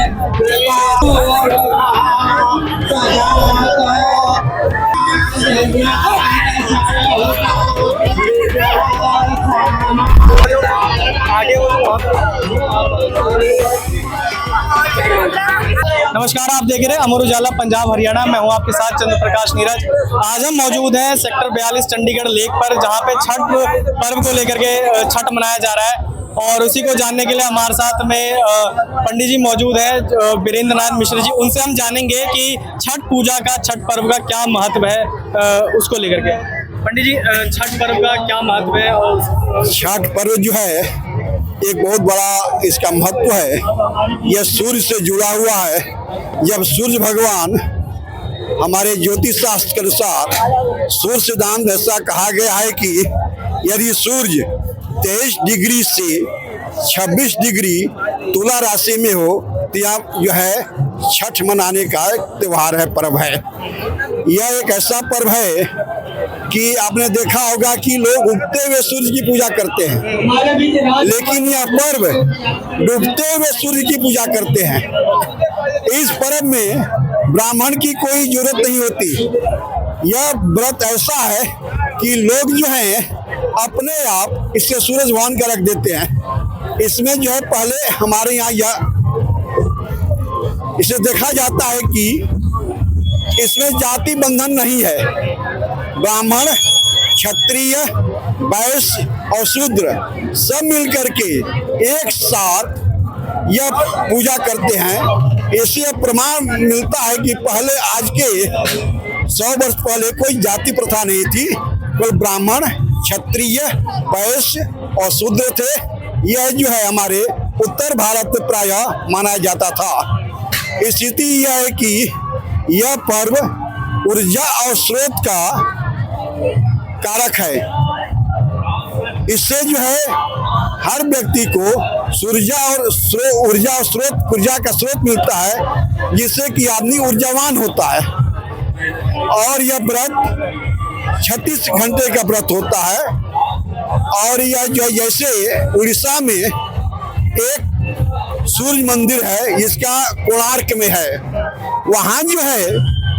नमस्कार, आप देख रहे हैं अमर उजाला पंजाब हरियाणा। मैं हूं आपके साथ चंद्र प्रकाश नीरज। आज हम मौजूद हैं सेक्टर 42 चंडीगढ़ लेक पर, जहां पे छठ पर्व को लेकर के छठ मनाया जा रहा है। और उसी को जानने के लिए हमारे साथ में पंडित जी मौजूद हैं, वीरेंद्र नाथ मिश्र जी। उनसे हम जानेंगे कि छठ पूजा का, छठ पर्व का क्या महत्व है, उसको लेकर के। पंडित जी, छठ पर्व का क्या महत्व है? और छठ पर्व जो है एक बहुत बड़ा इसका महत्व है। यह सूर्य से जुड़ा हुआ है। जब सूर्य भगवान, हमारे ज्योतिष शास्त्र के अनुसार सूर्य सिद्धांत ऐसा कहा गया है कि यदि सूर्य 23 डिग्री से 26 डिग्री तुला राशि में हो तो यहाँ जो है छठ मनाने का एक त्योहार है, पर्व है। यह एक ऐसा पर्व है कि आपने देखा होगा कि लोग उगते हुए सूर्य की पूजा करते हैं, लेकिन यह पर्व डूबते हुए सूर्य की पूजा करते हैं। इस पर्व में ब्राह्मण की कोई जरूरत नहीं होती। यह व्रत ऐसा है कि लोग जो हैं अपने आप इससे सूरज भगवान का रख देते हैं। इसमें जो है पहले हमारे यहाँ इसे देखा जाता है कि इसमें जाति बंधन नहीं है। ब्राह्मण, क्षत्रिय, वैश्य और शूद्र सब मिलकर के एक साथ यह पूजा करते हैं। इससे प्रमाण मिलता है कि पहले, आज के 100 वर्ष पहले कोई जाति प्रथा नहीं थी। केवल ब्राह्मण, क्षत्रिय, वैश्य और शूद्र थे। यह जो है हमारे उत्तर भारत में प्रायः माना जाता था। स्थिति यह है कि यह पर्व ऊर्जा और स्रोत का कारक है। इससे जो है हर व्यक्ति को ऊर्जा और स्रोत, ऊर्जा का स्रोत मिलता है, जिससे कि आदमी ऊर्जावान होता है। और यह व्रत 36 घंटे का व्रत होता है। और यह जो जैसे उड़ीसा में एक सूर्य मंदिर है, इसका कोणार्क में है। वहाँ जो है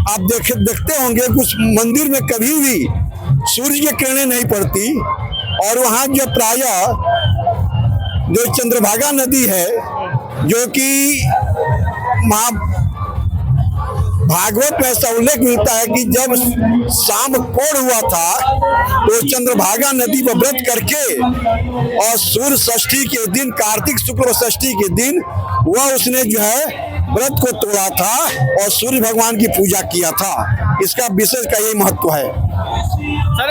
आप देखते होंगे कुछ मंदिर में कभी भी सूर्य की किरणें नहीं पड़ती। और वहाँ जो प्रायः जो चंद्रभागा नदी है, जो कि भागवत में ऐसा उल्लेख मिलता है कि जब शाम कोड़ हुआ था तो चंद्रभागा नदी पर व्रत करके और सूर्य षष्ठी के दिन, कार्तिक शुक्ल षष्ठी के दिन, वह उसने जो है व्रत को तोड़ा था और सूर्य भगवान की पूजा किया था। इसका विशेष का यही महत्व है। सर,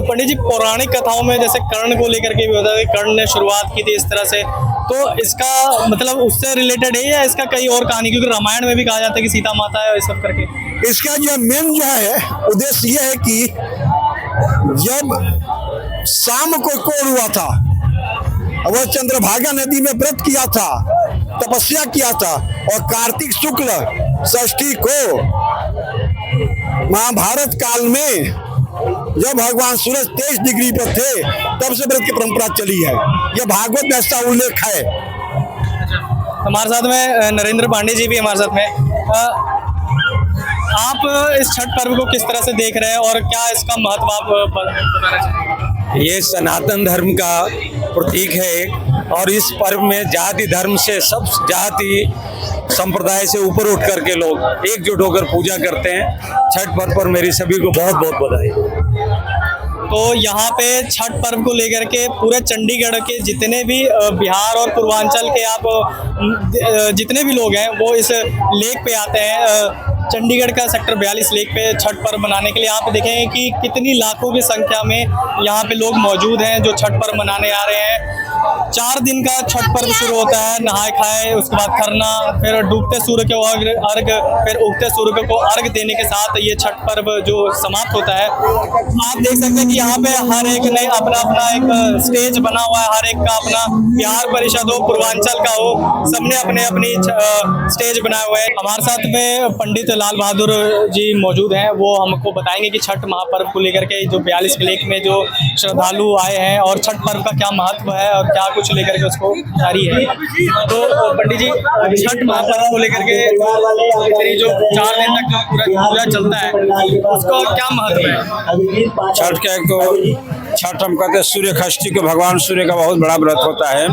पंडित जी, पौराणिक कथाओं में जैसे कर्ण को लेकर के भी होता है, कर्ण ने शुरुआत की थी इस तरह से, तो इसका मतलब उससे रिलेटेड है या इसका कई और कहानी? क्योंकि रामायण में भी कहा जाता है कि सीता माता है, इस सब करके। इसका जो मेन जो है उद्देश्य यह है कि जब शाम को कोड़ हुआ था, वह चंद्रभागा नदी में व्रत किया था, तपस्या किया था, और कार्तिक शुक्ल षष्ठी को महाभारत काल में जब भगवान सूरज 23 डिग्री पर थे, तब से व्रत की परंपरा चली है। यह भागवत में ऐसा उल्लेख है। हमारे साथ में नरेंद्र पांडे जी भी हमारे साथ में। आप इस छठ पर्व को किस तरह से देख रहे हैं और क्या इसका महत्व आप बताना चाहेंगे? ये सनातन धर्म का प्रतीक है और इस पर्व में जाति धर्म से, सब जाति संप्रदाय से ऊपर उठ करके लोग एकजुट होकर पूजा करते हैं। छठ पर्व पर मेरी सभी को बहुत बहुत बधाई। तो यहाँ पे छठ पर्व को लेकर के पूरे चंडीगढ़ के जितने भी बिहार और पूर्वांचल के आप जितने भी लोग हैं वो इस लेक पे आते हैं। चंडीगढ़ का सेक्टर 42 लेक पे छठ पर्व मनाने के लिए आप देखेंगे कि कितनी लाखों की संख्या में यहाँ पे लोग मौजूद हैं जो छठ पर्व मनाने आ रहे हैं। 4 दिन का छठ पर्व शुरू होता है, नहाए खाए, उसके बाद खरना, फिर डूबते सूर्य को अर्घ, फिर उगते सूर्य को अर्घ देने के साथ ये छठ पर्व जो समाप्त होता है। आप देख सकते हैं कि यहाँ पे हर एक ने अपना अपना एक स्टेज बना हुआ है, हर एक का अपना, बिहार परिषद हो, पूर्वांचल का हो, सबने अपने अपनी स्टेज बनाए हुए हैं। हमारे साथ में पंडित लाल बहादुर जी मौजूद हैं, वो हमको बताएंगे कि छठ महापर्व को लेकर के जो 42 लेक में जो श्रद्धालु आए हैं और छठ पर्व का क्या महत्व है और और क्या कुछ लेकर के उसको जारी है। तो पंडित जी, छठ महापर्व को लेकर के तेरी जो 4 दिन तक जो पूरा पूजा चलता है उसका क्या महत्व है? छठ का एक तो छठ हम कहते हैं सूर्य षष्ठी को भगवान सूर्य का बहुत बड़ा व्रत होता है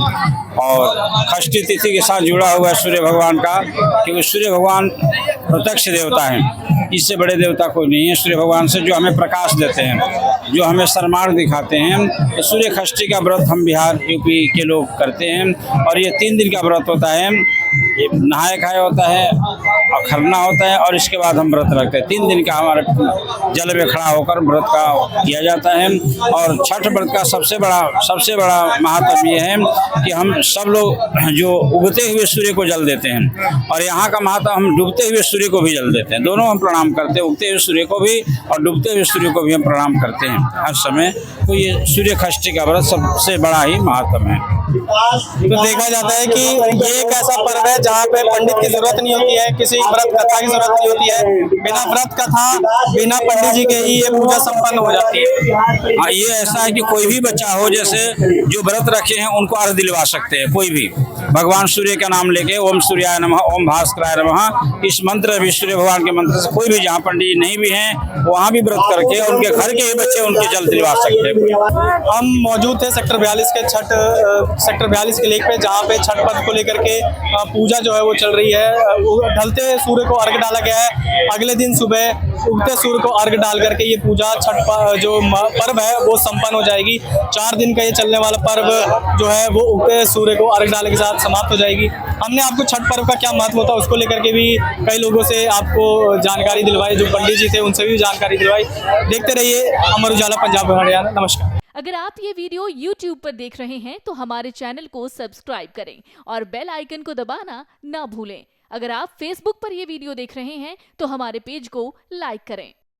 और षष्ठी तिथि के साथ जुड़ा हुआ है सूर्य भगवान का, क्योंकि सूर्य भगवान प्रत्यक्ष देवता हैं, इससे बड़े देवता कोई नहीं है सूर्य भगवान से, जो हमें प्रकाश देते हैं, जो हमें सन्मार्ग दिखाते हैं। तो सूर्य षष्ठी का व्रत हम बिहार यूपी के लोग करते हैं और ये 3 दिन का व्रत होता है। ये नहाए खाए होता है और खरना होता है और इसके बाद हम व्रत रखते हैं। 3 दिन का हमारे जल में खड़ा होकर व्रत का किया जाता है। और छठ व्रत का सबसे बड़ा महत्व ये है कि हम सब लोग जो उगते हुए सूर्य को जल देते हैं और यहाँ का महत्व हम डूबते हुए सूर्य को भी जल देते हैं। दोनों हम प्रणाम करते हैं, उगते हुए सूर्य को भी और डूबते हुए सूर्य को भी हम प्रणाम करते हैं हर समय। तो ये सूर्य षष्ठी का व्रत सबसे बड़ा ही महत्व है। तो देखा जाता है कि ये एक ऐसा पर्व है जहाँ पे पंडित की जरूरत नहीं होती है, किसी व्रत कथा की जरूरत नहीं होती है, बिना व्रत कथा बिना पंडित जी के ही ये पूजा संपन्न हो जाती है। हाँ, ये ऐसा है कि कोई भी बच्चा हो जैसे जो व्रत रखे हैं उनको अर्घ दिलवा सकते हैं, कोई भी भगवान सूर्य का नाम लेके ओम सूर्याय नमः ओम भास्कराय नमः, इस मंत्र भी सूर्य भगवान के मंत्र से कोई भी जहाँ पंडित जी नहीं भी हैं वहाँ भी व्रत करके उनके घर के ही बच्चे उनके जल दिलवा सकते हैं। हम मौजूद थे सेक्टर 42 के लेक पे, जहाँ पे छठ पर्व को लेकर के पूजा जो है वो चल रही है। ढलते सूर्य को अर्घ डाला गया है, अगले दिन सुबह उगते सूर्य को अर्घ डाल करके ये पूजा छठ जो पर्व है वो संपन्न हो जाएगी। 4 दिन का ये चलने वाला पर्व जो है वो उगते सूर्य को अर्घ डालने के साथ समाप्त हो जाएगी। हमने आपको छठ पर्व का क्या महत्व होता है उसको लेकर के भी कई लोगों से आपको जानकारी दिलवाई, जो पंडित जी थे उनसे भी जानकारी दिलवाई। देखते रहिए अमर उजाला पंजाब हरियाणा। नमस्कार। अगर आप ये वीडियो YouTube पर देख रहे हैं तो हमारे चैनल को सब्सक्राइब करें और बेल आइकन को दबाना ना भूलें। अगर आप Facebook पर ये वीडियो देख रहे हैं तो हमारे पेज को लाइक करें।